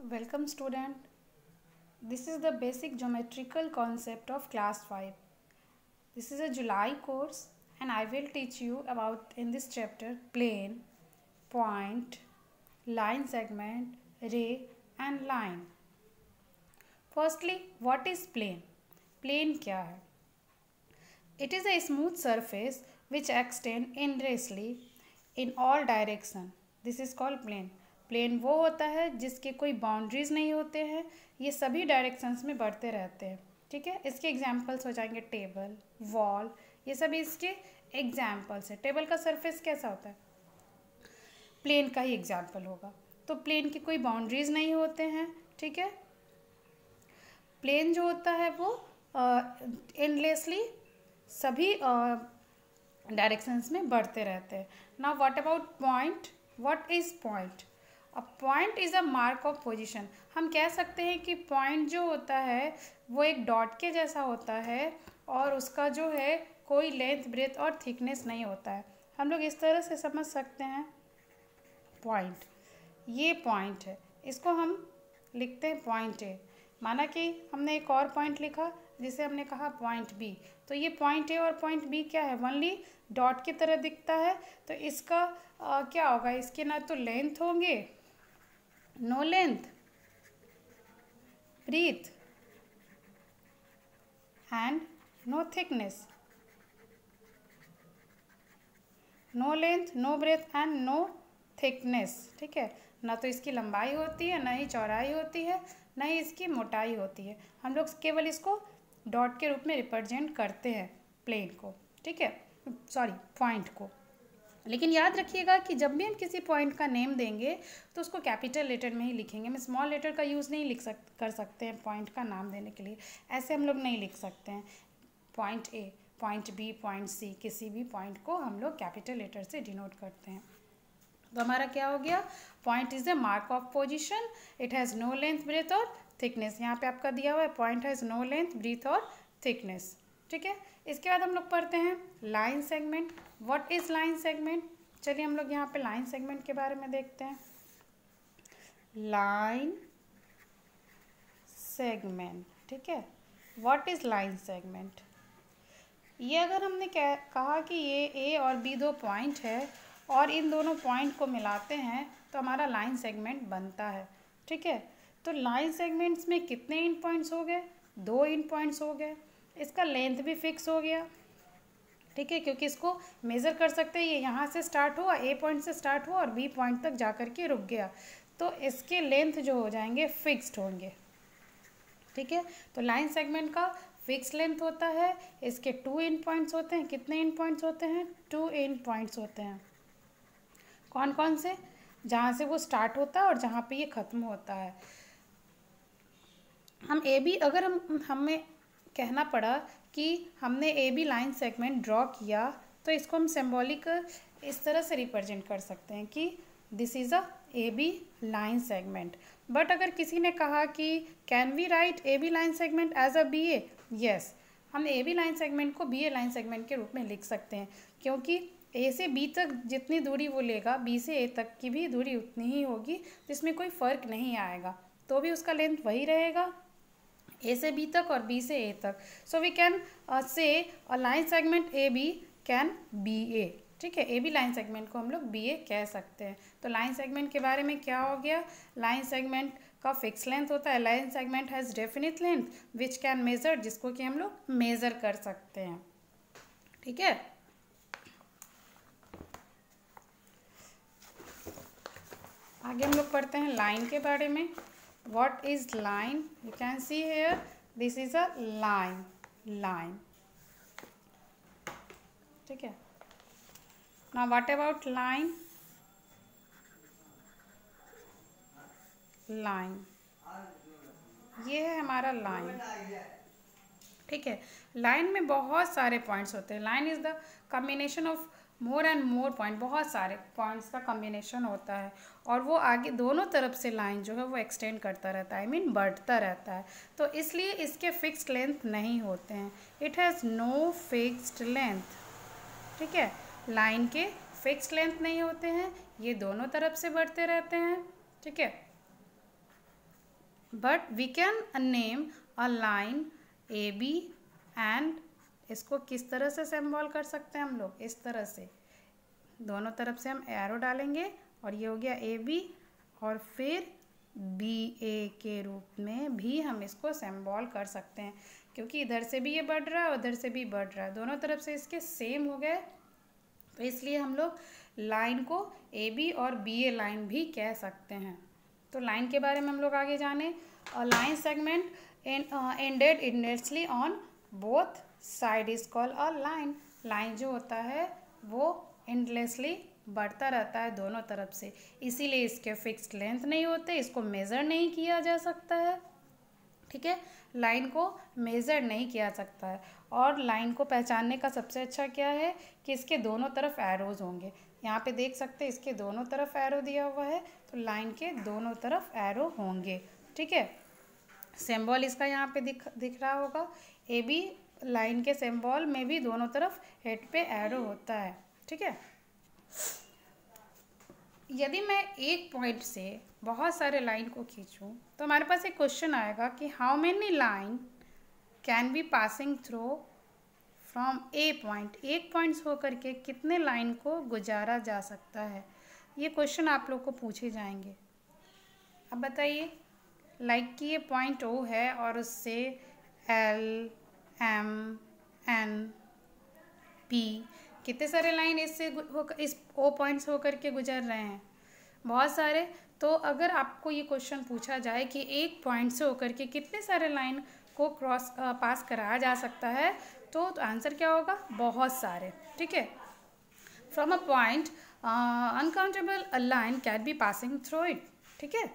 Welcome student. This is the basic geometrical concept of class 5. This is a July course and I will teach you about in this chapter plane, point, line segment, ray and line. Firstly, what is plane? Plane क्या है? It is a smooth surface which extends endlessly in all direction. This is called plane. Plane वो होता है जिसके कोई boundaries नहीं होते हैं, ये सभी डायरेक्शंस में बढ़ते रहते हैं. ठीक है, इसके एग्जाम्पल्स हो जाएंगे टेबल, वॉल, ये सभी इसके एग्जाम्पल्स है. टेबल का सरफेस कैसा होता है? प्लेन का ही एग्जाम्पल होगा. तो प्लेन की कोई बाउंड्रीज नहीं होते हैं. ठीक है, प्लेन जो होता है वो एंडलेसली सभी डायरेक्शंस में बढ़ते रहते हैं. Now what about point? What is point? A point is a mark of position. हम कह सकते हैं कि पॉइंट जो होता है वो एक डॉट के जैसा होता है और उसका जो है कोई लेंथ, ब्रेथ और थिकनेस नहीं होता है. हम लोग इस तरह से समझ सकते हैं पॉइंट, ये पॉइंट है, इसको हम लिखते हैं पॉइंट ए. माना कि हमने एक और पॉइंट लिखा जिसे हमने कहा पॉइंट बी, तो ये पॉइंट ए और पॉइंट बी क्या है? ओनली डॉट की तरह दिखता है. तो इसका क्या होगा? इसके ना तो लेंथ होंगे, no length, breadth and no thickness. No length, no breadth and no thickness. ठीक है, ना तो इसकी लंबाई होती है, ना ही चौड़ाई होती है, ना ही इसकी मोटाई होती है. हम लोग केवल इसको डॉट के रूप में रिप्रेजेंट करते हैं प्लेन को. ठीक है, सॉरी पॉइंट को. लेकिन याद रखिएगा कि जब भी हम किसी पॉइंट का नेम देंगे तो उसको कैपिटल लेटर में ही लिखेंगे. हम स्मॉल लेटर का यूज़ नहीं कर सकते हैं पॉइंट का नाम देने के लिए. ऐसे हम लोग नहीं लिख सकते हैं. Point A, point B, point C, किसी भी पॉइंट को हम लोग कैपिटल लेटर से डिनोट करते हैं. तो हमारा क्या हो गया? Point is the mark of position. It has no length, breadth और थिकनेस. यहाँ पे आपका दिया हुआ है point has no length, breadth और थिकनेस. ठीक है, इसके बाद हम लोग पढ़ते हैं line segment. What is line segment? चलिए हम लोग यहाँ पे लाइन सेगमेंट के बारे में देखते हैं. Line segment. ठीक है, व्हाट इज लाइन सेगमेंट? ये अगर हमने कहा कि ये ए और बी दो पॉइंट है और इन दोनों पॉइंट को मिलाते हैं तो हमारा लाइन सेगमेंट बनता है. ठीक है, तो लाइन सेगमेंट्स में कितने इन पॉइंट्स हो गए? 2 इन पॉइंट्स हो गए. इसका लेंथ भी फिक्स हो गया. ठीक है, क्योंकि इसको मेज़र कर सकते हैं. ये यहाँ से स्टार्ट हुआ, ए पॉइंट से स्टार्ट हुआ और बी पॉइंट तक जा कर के रुक गया, तो इसके लेंथ जो हो जाएंगे फिक्स्ड होंगे. ठीक है, तो लाइन सेगमेंट का फिक्स लेंथ होता है. इसके 2 इन पॉइंट्स होते हैं. कितने इन पॉइंट्स होते हैं? 2 इन पॉइंट्स होते हैं. कौन कौन से? जहाँ से वो स्टार्ट होता है और जहाँ पे ये ख़त्म होता है. हम ए बी, अगर हमें कहना पड़ा कि हमने A B line segment draw किया तो इसको हम सिंबॉलिक इस तरह से रिप्रेजेंट कर सकते हैं कि this is a A B line segment. But अगर किसी ने कहा कि can we write A B line segment as a B A? Yes, हम ए बी लाइन सेगमेंट को बी ए लाइन सेगमेंट के रूप में लिख सकते हैं, क्योंकि ए से बी तक जितनी दूरी वो लेगा बी से ए तक की भी दूरी उतनी ही होगी, तो इसमें कोई फ़र्क नहीं आएगा. तो भी उसका लेंथ वही रहेगा, ए से बी तक और बी से ए तक. सो we can say a line segment A B can be A. ठीक है, ए बी लाइन सेगमेंट को हम लोग बी ए कह सकते हैं. तो लाइन सेगमेंट के बारे में क्या हो गया? लाइन सेगमेंट का फिक्स लेंथ होता है. Line segment has definite length which can measure, जिसको कि हम लोग मेज़र कर सकते हैं. ठीक है, आगे हम लोग पढ़ते हैं लाइन के बारे में. What is line? You can see here, this is a line. ठीक है, now what about line? ये है हमारा लाइन. ठीक है, लाइन में बहुत सारे पॉइंट्स होते हैं. Line is the combination of more and more point. बहुत सारे पॉइंट्स का कॉम्बिनेशन होता है और वो आगे दोनों तरफ से लाइन जो है वो एक्सटेंड करता रहता है, बढ़ता रहता है. तो इसलिए इसके फिक्स्ड लेंथ नहीं होते हैं. It has no fixed length. ठीक है, लाइन के फिक्स्ड लेंथ नहीं होते हैं, ये दोनों तरफ से बढ़ते रहते हैं. ठीक है, but we can name a line A B and इसको किस तरह से सिंबल कर सकते हैं हम लोग, इस तरह से दोनों तरफ से हम एरो डालेंगे और ये हो गया ए बी, और फिर बी ए के रूप में भी हम इसको सिंबल कर सकते हैं, क्योंकि इधर से भी ये बढ़ रहा है उधर से भी बढ़ रहा है, दोनों तरफ से इसके सेम हो गए, तो इसलिए हम लोग लाइन को ए बी और बी ए लाइन भी कह सकते हैं। तो लाइन के बारे में हम लोग आगे जाने। Line segment ended indeedly on both side is called a line. Line जो होता है वो एंडलेसली बढ़ता रहता है दोनों तरफ से, इसीलिए इसके फिक्स्ड लेंथ नहीं होते, इसको मेज़र नहीं किया जा सकता है। ठीक है, लाइन को मेज़र नहीं किया सकता है। और लाइन को पहचानने का सबसे अच्छा क्या है कि इसके दोनों तरफ एरोज होंगे। यहाँ पे देख सकते हैं इसके दोनों तरफ एरो दिया हुआ है, तो लाइन के दोनों तरफ एरो होंगे। ठीक है, सिंबल इसका यहाँ पे दिख रहा होगा, ए बी लाइन के सिंबल में भी दोनों तरफ हेड पे एरो होता है। ठीक है, यदि मैं एक पॉइंट से बहुत सारे लाइन को खींचूं तो हमारे पास एक क्वेश्चन आएगा कि how many line can be passing through from A point. एक पॉइंट से होकर के कितने लाइन को गुजारा जा सकता है, ये क्वेश्चन आप लोग को पूछे जाएंगे। अब बताइए, लाइक कि ये पॉइंट ओ है और उससे एल एम एन पी कितने सारे लाइन इस ओ पॉइंट से होकर के गुजर रहे हैं, बहुत सारे। तो अगर आपको ये क्वेश्चन पूछा जाए कि एक पॉइंट से होकर के कितने सारे लाइन को पास कराया जा सकता है, तो आंसर क्या होगा, बहुत सारे। ठीक है, from a point uncountable a line can be passing through it. ठीक है,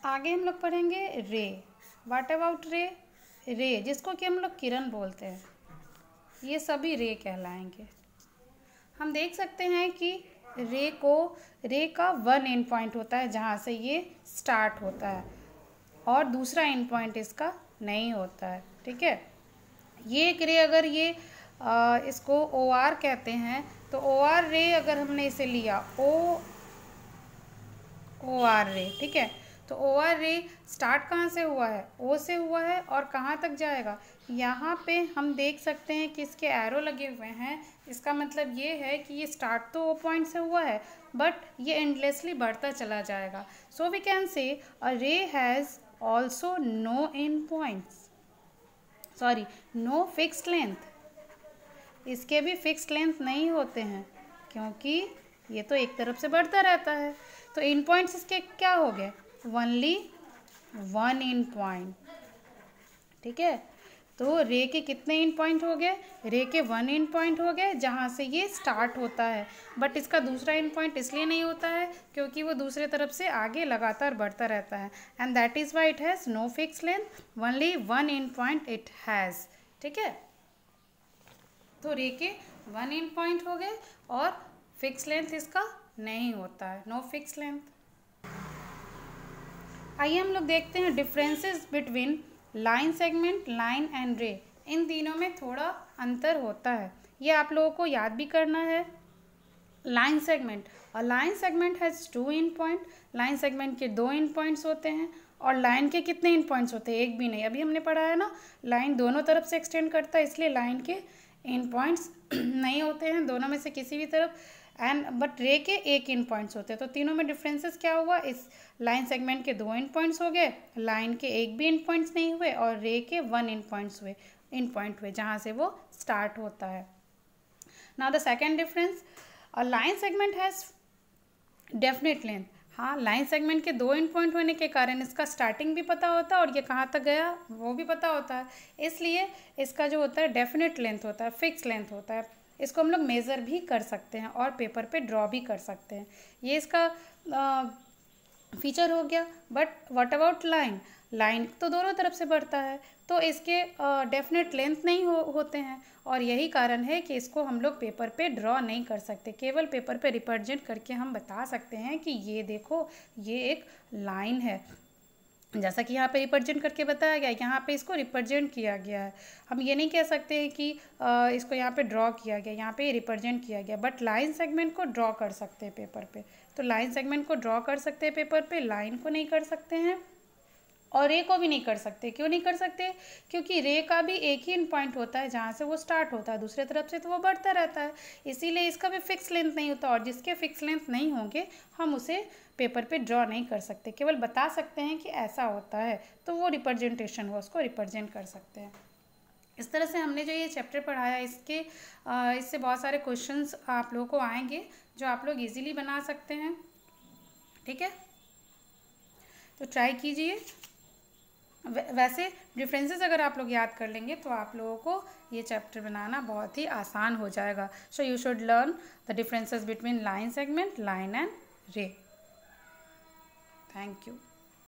आगे हम लोग पढ़ेंगे रे। व्हाट अबाउट रे? रे जिसको कि हम लोग किरण बोलते हैं, ये सभी रे कहलाएंगे। हम देख सकते हैं कि रे का वन एंड पॉइंट होता है जहाँ से ये स्टार्ट होता है, और दूसरा एंड पॉइंट इसका नहीं होता है। ठीक है, ये एक रे अगर ये इसको ओ आर कहते हैं, तो ओ आर रे अगर हमने इसे लिया ओ आर रे, ठीक है, तो ओ आर रे स्टार्ट कहाँ से हुआ है, ओ से हुआ है, और कहाँ तक जाएगा, यहाँ पे हम देख सकते हैं कि इसके एरो लगे हुए हैं। इसका मतलब ये है कि ये स्टार्ट तो ओ पॉइंट से हुआ है, बट ये एंडलेसली बढ़ता चला जाएगा। सो we can say a ray has also no end points, sorry no fixed length. इसके भी फिक्स्ड लेंथ नहीं होते हैं, क्योंकि ये तो एक तरफ से बढ़ता रहता है। तो इन पॉइंट्स इसके क्या हो गए, ओनली वन इन पॉइंट। ठीक है, तो रे के कितने इन पॉइंट हो गए, रे के वन इन पॉइंट हो गए जहाँ से ये स्टार्ट होता है, बट इसका दूसरा इन पॉइंट इसलिए नहीं होता है क्योंकि वो दूसरे तरफ से आगे लगातार बढ़ता रहता है, and that is why it has no fix length, only one end point it has. ठीक है, तो रे के वन इन पॉइंट हो गए और फिक्स लेंथ इसका नहीं होता है, नो फिक्स लेंथ। आइए हम लोग देखते हैं differences between line segment, line and रे। इन तीनों में थोड़ा अंतर होता है, ये आप लोगों को याद भी करना है। लाइन सेगमेंट, और line segment has two in point. Line segment के दो इन पॉइंट्स होते हैं, और लाइन के कितने इन पॉइंट्स होते हैं, एक भी नहीं। अभी हमने पढ़ा है ना, लाइन दोनों तरफ से एक्सटेंड करता है, इसलिए लाइन के इन पॉइंट्स नहीं होते हैं दोनों में से किसी भी तरफ, एंड बट रे के एक इन पॉइंट्स होते हैं। तो तीनों में डिफरेंसेस क्या हुआ, इस लाइन सेगमेंट के दो इन पॉइंट्स हो गए, लाइन के एक भी इन पॉइंट्स नहीं हुए, और रे के वन इन पॉइंट हुए जहाँ से वो स्टार्ट होता है। Now the second difference, line segment has definite length. हाँ, लाइन सेगमेंट के दो इन पॉइंट होने के कारण इसका स्टार्टिंग भी पता होता है और ये कहाँ तक गया वो भी पता होता है, इसलिए इसका जो होता है डेफिनेट लेंथ होता है, फिक्स लेंथ होता है। इसको हम लोग मेज़र भी कर सकते हैं और पेपर पे ड्रॉ भी कर सकते हैं, ये इसका फीचर हो गया। But what about line? Line तो दोनों तरफ से बढ़ता है, तो इसके डेफिनेट लेंथ नहीं होते हैं, और यही कारण है कि इसको हम लोग पेपर पे ड्रॉ नहीं कर सकते। केवल पेपर पे रिप्रेजेंट करके हम बता सकते हैं कि ये देखो ये एक लाइन है। जैसा कि यहाँ पे रिप्रेजेंट करके बताया गया है, यहाँ पे इसको रिप्रेजेंट किया गया है। हम ये नहीं कह सकते हैं कि इसको यहाँ पे ड्रॉ किया गया, यहाँ पे रिप्रेजेंट किया गया, बट लाइन सेगमेंट को ड्रॉ कर सकते हैं पेपर पे। तो लाइन सेगमेंट को ड्रॉ कर सकते हैं पेपर पे, लाइन को नहीं कर सकते हैं, और रे को भी नहीं कर सकते। क्यों नहीं कर सकते? क्योंकि रे का भी एक ही एंड पॉइंट होता है जहाँ से वो स्टार्ट होता है, दूसरे तरफ से तो वो बढ़ता रहता है, इसीलिए इसका भी फिक्स लेंथ नहीं होता, और जिसके फिक्स लेंथ नहीं होंगे हम उसे पेपर पे ड्रॉ नहीं कर सकते, केवल बता सकते हैं कि ऐसा होता है, तो वो रिप्रेजेंटेशन हुआ, उसको रिप्रेजेंट कर सकते हैं। इस तरह से हमने जो ये चैप्टर पढ़ाया, इससे बहुत सारे क्वेश्चंस आप लोगों को आएंगे जो आप लोग इजीली बना सकते हैं। ठीक है, तो ट्राई कीजिए। वैसे डिफरेंसेस अगर आप लोग याद कर लेंगे तो आप लोगों को ये चैप्टर बनाना बहुत ही आसान हो जाएगा। So you should learn the differences between line segment, line and ray. Thank you.